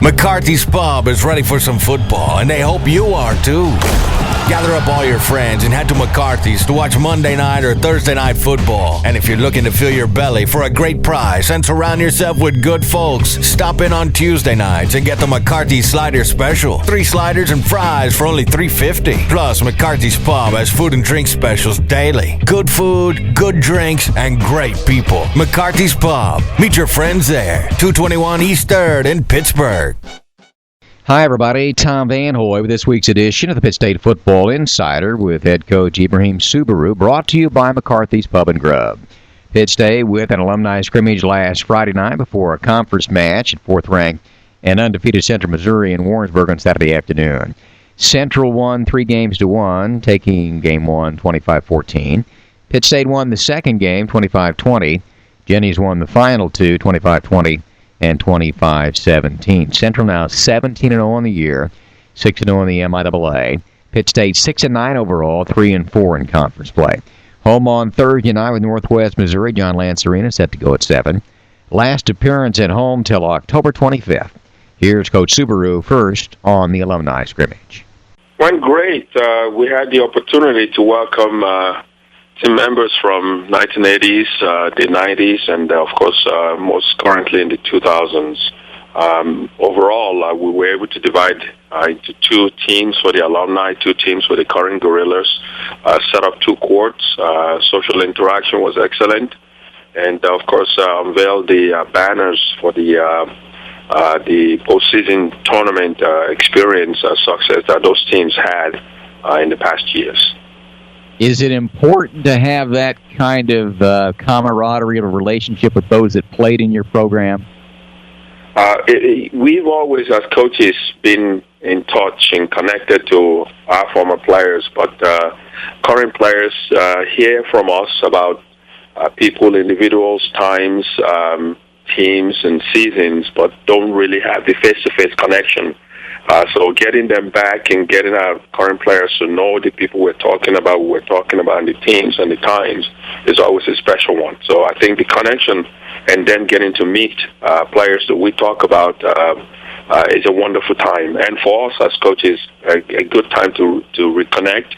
McCarthy's Pub is ready for some football, and they hope you are too. Gather up all your friends and head to McCarthy's to watch Monday night or Thursday night football. And if you're looking to fill your belly for a great price and surround yourself with good folks, stop in on Tuesday nights and get the McCarthy's Slider Special. 3 sliders and fries for only $3.50. Plus, McCarthy's Pub has food and drink specials daily. Good food, good drinks, and great people. McCarthy's Pub. Meet your friends there. 221 East 3rd in Pittsburgh. Hi, everybody. Tom Van Hoy with this week's edition of the Pitt State Football Insider with head coach Ibraheem Suberu, brought to you by McCarthy's Pub and Grub. Pitt State with an alumni scrimmage last Friday night before a conference match at 4th-ranked and undefeated Central Missouri in Warrensburg on Saturday afternoon. Central won 3-1, taking game 1 25-14. Pitt State won the second game 25-20. Jennies won the final 2 25-20. And 25-17. Central now 17-0 on the year, 6-0 in the MIAA. Pitt State 6-9 overall, 3-4 in conference play. Home on Thursday night with Northwest Missouri. John Lance Arena set to go at 7. Last appearance at home till October 25th. Here's Coach Suberu first on the alumni scrimmage. Went great. We had the opportunity to welcome team members from 1980s, the 90s, and of course most currently in the 2000s. Overall, we were able to divide into 2 teams for the alumni, 2 teams for the current Gorillas, set up 2 courts. Social interaction was excellent, and of course unveiled the banners for the postseason tournament experience success that those teams had in the past years. Is it important to have that kind of camaraderie of a relationship with those that played in your program? We've always, as coaches, been in touch and connected to our former players, but current players hear from us about people, individuals, times, teams, and seasons, but don't really have the face-to-face connection. So getting them back and getting our current players to know the people we're talking about and the teams and the times is always a special one. So I think the connection and then getting to meet players that we talk about is a wonderful time. And for us as coaches, a good time to reconnect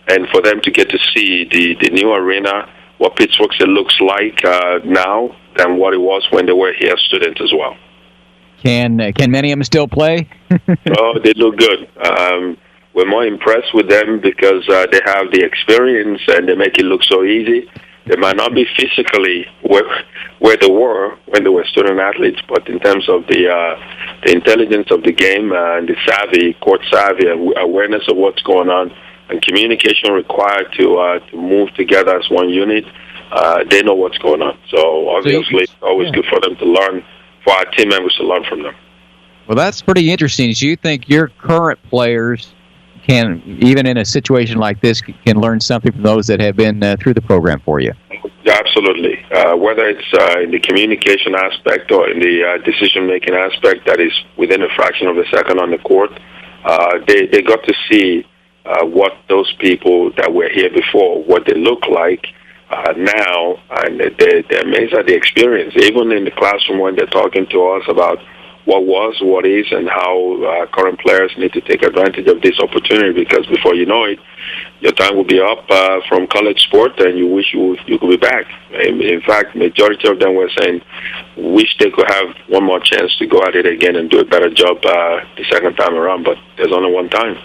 and for them to get to see the new arena, what Pittsburgh looks like now than what it was when they were here students as well. Can many of them still play? Oh, they look good. We're more impressed with them because they have the experience and they make it look so easy. They might not be physically where they were when they were student athletes, but in terms of the intelligence of the game and the savvy, court savvy, and awareness of what's going on, and communication required to move together as one unit, they know what's going on. So obviously, it's always good for them to learn. For our team members to learn from them. Well, that's pretty interesting. So you think your current players can, even in a situation like this, can learn something from those that have been through the program for you? Absolutely. Whether it's in the communication aspect or in the decision-making aspect that is within a fraction of a second on the court, they got to see what those people that were here before, what they look like, now, and they're amazed at the experience, even in the classroom when they're talking to us about what was, what is, and how current players need to take advantage of this opportunity, because before you know it, your time will be up from college sport, and you wish you could be back. In fact, majority of them were saying, wish they could have one more chance to go at it again and do a better job the second time around, but there's only one time.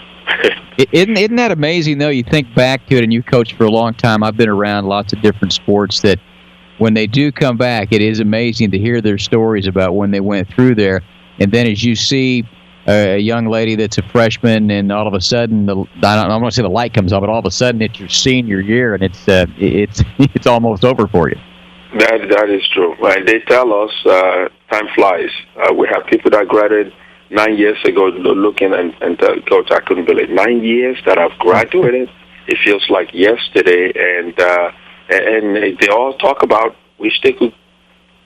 Isn't that amazing, though? You think back to it, and you coached for a long time. I've been around lots of different sports that when they do come back, it is amazing to hear their stories about when they went through there. And then as you see a young lady that's a freshman, and all of a sudden, I don't want to say the light comes on, but all of a sudden it's your senior year, and it's almost over for you. That is true. And they tell us time flies. We have people that graduated 9 years ago looking and tell Coach, I couldn't believe 9 years that I've graduated. It feels like yesterday, and they all talk about wish they could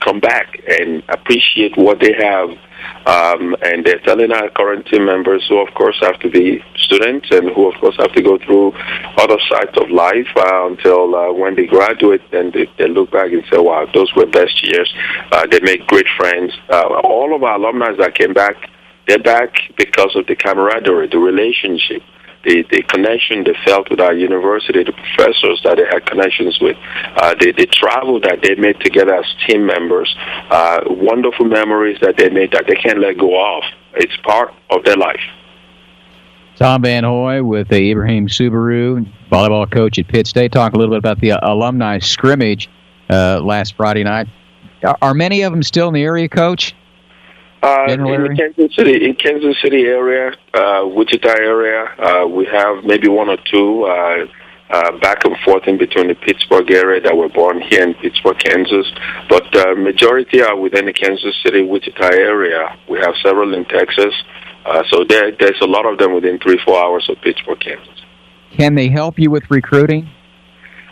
come back and appreciate what they have. And they're telling our current team members who, of course, have to be students and who, of course, have to go through other sides of life until when they graduate, and they look back and say, wow, those were best years. They make great friends. All of our alumni that came back They're back because of the camaraderie, the relationship, the connection they felt with our university, the professors that they had connections with, the travel that they made together as team members, wonderful memories that they made that they can't let go of. It's part of their life. Tom Van Hoy with Ibraheem Suberu, volleyball coach at Pitt State. Talk a little bit about the alumni scrimmage last Friday night. Are many of them still in the area, Coach? In the Kansas City area, Wichita area, we have maybe one or two back and forth in between the Pittsburgh area that were born here in Pittsburgh, Kansas. But majority are within the Kansas City, Wichita area. We have several in Texas. So there's a lot of them within 3-4 hours of Pittsburgh, Kansas. Can they help you with recruiting?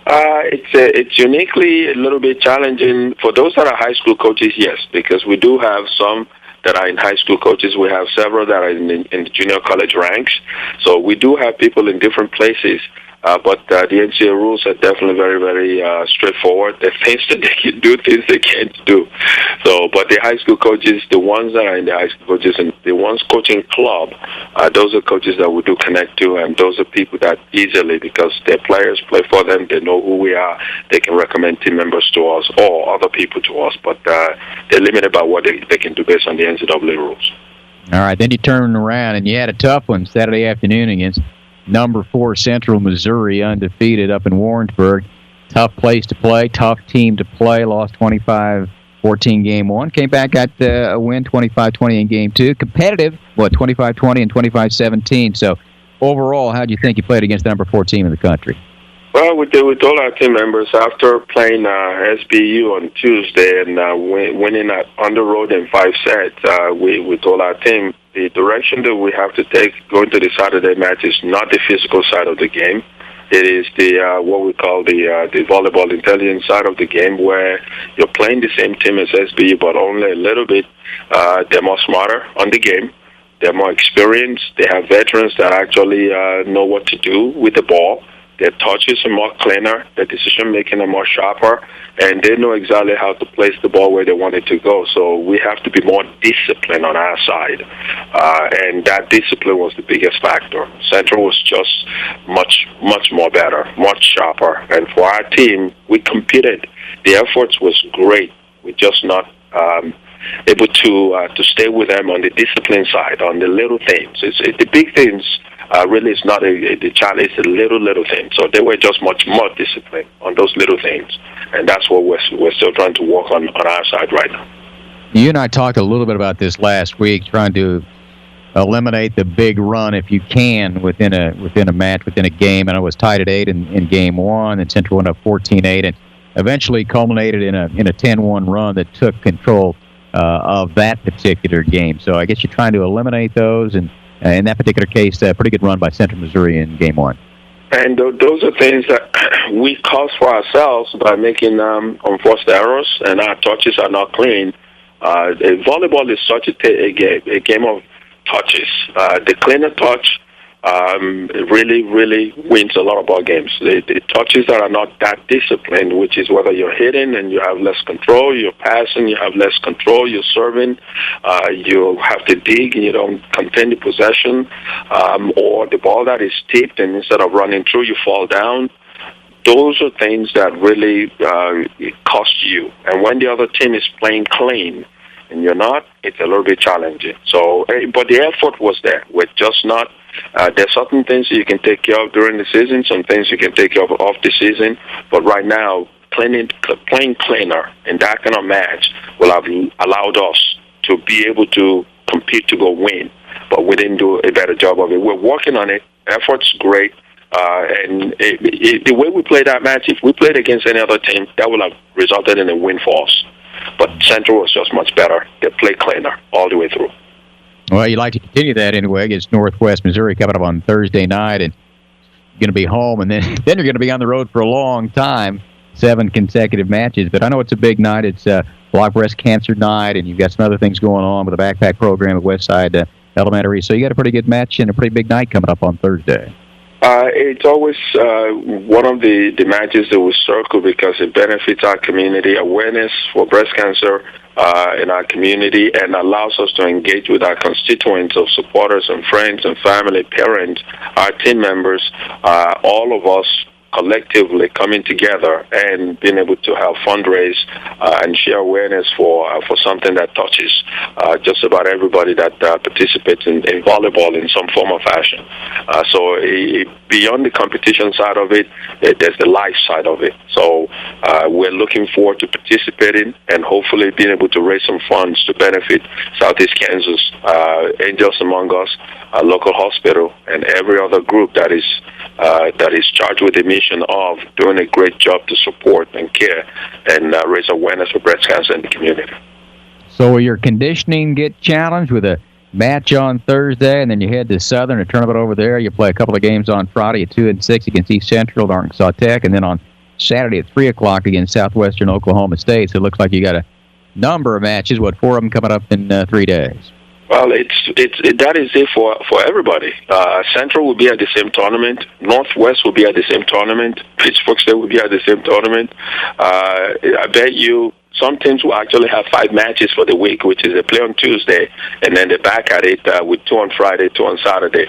It's uniquely a little bit challenging for those that are high school coaches, yes, because we do have some that are in high school coaches. We have several that are in the junior college ranks. So we do have people in different places. But the NCAA rules are definitely very, very straightforward. There are things that they can do, things they can't do. So, but the high school coaches, the ones that are in the high school coaches and the ones coaching club, those are coaches that we do connect to, and those are people that easily, because their players play for them, they know who we are, they can recommend team members to us or other people to us. But they're limited by what they can do based on the NCAA rules. All right, then you turn around and you had a tough one Saturday afternoon against number 4 Central Missouri, undefeated up in Warrensburg. Tough place to play, tough team to play. Lost 25-14 game 1. Came back, got a win 25-20 in game 2. Competitive, 25-20 and 25-17. So overall, how do you think you played against the number 4 team in the country? Well, we told our team members after playing SBU on Tuesday and winning on the road in 5 sets, we told our team the direction that we have to take going to the Saturday match is not the physical side of the game. It is the what we call the volleyball intelligence side of the game, where you're playing the same team as SBU, but only a little bit. They're more smarter on the game. They're more experienced. They have veterans that actually know what to do with the ball. Their touches are more cleaner, their decision-making are more sharper, and they know exactly how to place the ball where they want it to go. So we have to be more disciplined on our side, and that discipline was the biggest factor. Central was just much more better, much sharper, and for our team, we competed. The efforts was great. We're just not able to stay with them on the discipline side, on the little things. It's the big things. Really, it's not the challenge. It's the little things. So they were just much more disciplined on those little things, and that's what we're still trying to work on our side right now. You and I talked a little bit about this last week, trying to eliminate the big run if you can within a match, within a game. And it was tied at 8 in game 1, and Central went up 14-8, and eventually culminated in a 10-1 run that took control of that particular game. So I guess you're trying to eliminate those, and in that particular case, a pretty good run by Central Missouri in game 1. And those are things that we cause for ourselves by making unforced errors, and our touches are not clean. Volleyball is such a game of touches. The cleaner touch really wins a lot of ball games. The touches that are not that disciplined, which is whether you're hitting and you have less control, you're passing, you have less control, you're serving, you have to dig and you don't contain the possession, or the ball that is tipped and instead of running through, you fall down. Those are things that really cost you. And when the other team is playing clean and you're not, it's a little bit challenging. So, but the effort was there. We're just not. There's certain things you can take care of during the season, some things you can take care of off the season. But right now, playing cleaner in that kind of match will have allowed us to be able to compete to go win. But we didn't do a better job of it. We're working on it. Effort's great. And the way we played that match, if we played against any other team, that would have resulted in a win for us. But Central was just much better. They played cleaner all the way through. Well, you'd like to continue that anyway against Northwest Missouri coming up on Thursday night, and you're going to be home, and then you're going to be on the road for a long time, 7 consecutive matches. But I know it's a big night. It's Block Breast Cancer Night, and you've got some other things going on with the backpack program at Westside Elementary. So you got a pretty good match and a pretty big night coming up on Thursday. It's always one of the matches that we circle because it benefits our community. Awareness for breast cancer in our community and allows us to engage with our constituents of supporters and friends and family, parents, our team members, all of us collectively coming together and being able to help fundraise and share awareness for something that touches just about everybody that participates in volleyball in some form or fashion. So beyond the competition side of it, there's the life side of it. So we're looking forward to participating and hopefully being able to raise some funds to benefit Southeast Kansas, Angels Among Us, a local hospital, and every other group that is charged with the mission of doing a great job to support and care and raise awareness for breast cancer in the community. So will your conditioning get challenged with a match on Thursday, and then you head to Southern, a tournament over there? You play a couple of games on Friday at 2 and 6 against East Central at Arkansas Tech, and then on Saturday at 3 o'clock against Southwestern Oklahoma State. So it looks like you got a number of matches. 4 of them coming up in 3 days? Well, that is it for everybody. Central will be at the same tournament. Northwest will be at the same tournament. Pittsburgh State will be at the same tournament. I bet you some teams will actually have 5 matches for the week, which is they play on Tuesday, and then they're back at it with 2 on Friday, 2 on Saturday.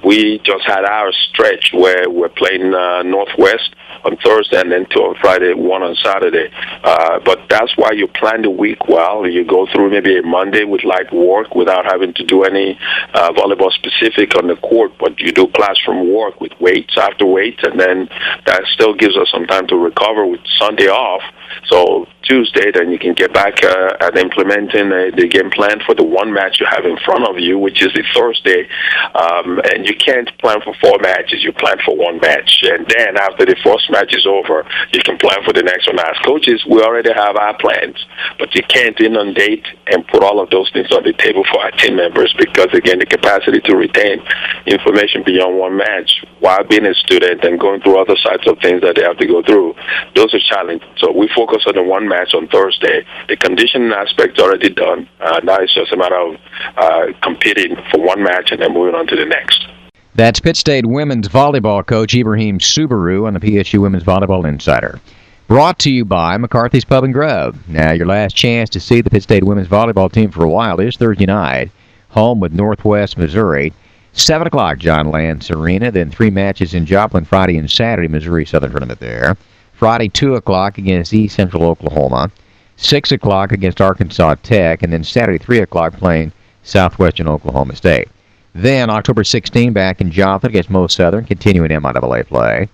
We just had our stretch where we're playing Northwest on Thursday and then 2 on Friday, 1 on Saturday. But that's why you plan the week well. You go through maybe a Monday with light work without having to do any volleyball specific on the court, but you do classroom work with weights after weights, and then that still gives us some time to recover with Sunday off. So Tuesday, then you can get back at implementing the game plan for the one match you have in front of you, which is the Thursday. And you can't plan for 4 matches. You plan for 1 match. And then after the first match is over, you can plan for the next one. As coaches, we already have our plans, but you can't inundate and put all of those things on the table for our team members because, again, the capacity to retain information beyond 1 match while being a student and going through other sides of things that they have to go through, those are challenges. So we focus on the 1 match on Thursday. The conditioning aspect's already done. Now it's just a matter of competing for 1 match and then moving on to the next. That's Pitt State women's volleyball coach Ibraheem Suberu on the PSU Women's Volleyball Insider. Brought to you by McCarthy's Pub and Grub. Now, your last chance to see the Pitt State women's volleyball team for a while is Thursday night, home with Northwest Missouri. 7 o'clock, John Lance Arena. Then 3 matches in Joplin Friday and Saturday, Missouri Southern Tournament there. Friday, 2 o'clock against East Central Oklahoma. 6 o'clock against Arkansas Tech. And then Saturday, 3 o'clock playing Southwestern Oklahoma State. Then October 16 back in Joplin against Mo Southern, continuing MIAA play.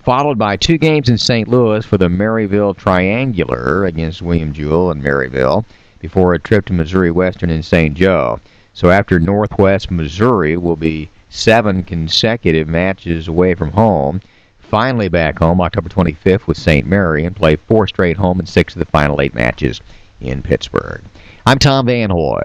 Followed by 2 games in St. Louis for the Maryville Triangular against William Jewell and Maryville before a trip to Missouri Western in St. Joe. So after Northwest Missouri will be 7 consecutive matches away from home. Finally back home October 25th with St. Mary and play 4 straight home and 6 of the final 8 matches in Pittsburgh. I'm Tom Van Hoy.